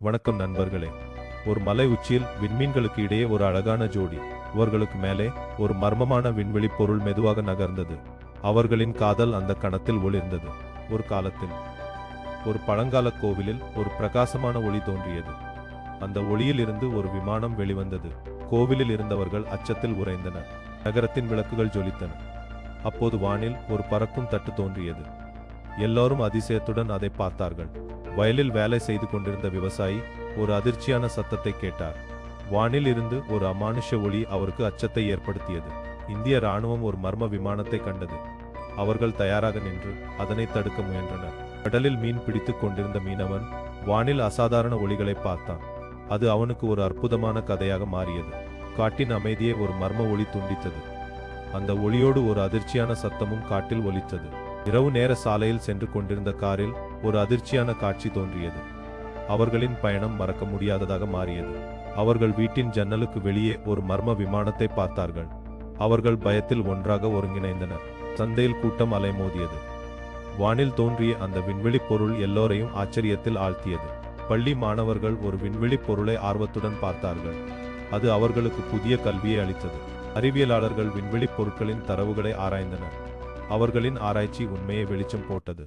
வணக்கம் நண்பர்களே. ஒரு மலை உச்சியில் விண்மீன்களுக்கு இடையே ஒரு அழகான ஜோடி. அவர்களுக்கு மேலே ஒரு மர்மமான விண்வெளி பொருள் மெதுவாக நகர்ந்தது. அவர்களின் காதல் அந்த கணத்தில் ஒளிர்ந்தது. ஒரு காலத்தில் ஒரு பழங்கால கோவிலில் ஒரு பிரகாசமான ஒளி தோன்றியது. அந்த ஒளியில் இருந்து ஒரு விமானம் வெளிவந்தது. கோவிலில் இருந்தவர்கள் அச்சத்தில் உறைந்தனர். நகரத்தின் விளக்குகள் ஜொலித்தன. அப்போது வானில் ஒரு பறக்கும் தட்டு தோன்றியது. எல்லோரும் அதிசயத்துடன் அதை பார்த்தார்கள். வயலில் வேலை செய்து கொண்டிருந்த விவசாயி ஒரு அதிர்ச்சியான சத்தத்தை கேட்டார். வானில் இருந்து ஒரு அமானுஷ ஒளி அவருக்கு அச்சத்தை ஏற்படுத்தியது. இந்திய ராணுவம் ஒரு மர்ம விமானத்தை கண்டது. அவர்கள் தயாராக நின்று அதனை தடுக்க முயன்றனர். கடலில் மீன் பிடித்துக் கொண்டிருந்த மீனவன் வானில் அசாதாரண ஒளிகளை பார்த்தான். அது அவனுக்கு ஒரு அற்புதமான கதையாக மாறியது. காட்டின் அமைதியை ஒரு மர்ம ஒளி துண்டித்தது. அந்த ஒளியோடு ஒரு அதிர்ச்சியான சத்தமும் காட்டில் ஒலித்தது. இரவு நேர சாலையில் சென்று கொண்டிருந்த காரில் ஒரு அதிர்ச்சியான காட்சி தோன்றியது. அவர்களின் பயணம் மறக்க முடியாததாக மாறியது. அவர்கள் வீட்டின் ஜன்னலுக்கு வெளியே ஒரு மர்ம விமானத்தை பார்த்தார்கள். அவர்கள் பயத்தில் ஒன்றாக ஒருங்கிணைந்தனர். சந்தையில் கூட்டம் அலைமோதியது. வானில் தோன்றிய அந்த விண்வெளி பொருள் எல்லோரையும் ஆச்சரியத்தில் ஆழ்த்தியது. பள்ளி மாணவர்கள் ஒரு விண்வெளி பொருளை ஆர்வத்துடன் பார்த்தார்கள். அது அவர்களுக்கு புதிய கல்வியை அளித்தது. அறிவியலாளர்கள் விண்வெளி பொருட்களின் தரவுகளை ஆராய்ந்தனர். அவர்களின் ஆராய்ச்சி உண்மையை வெளிச்சம் போட்டது.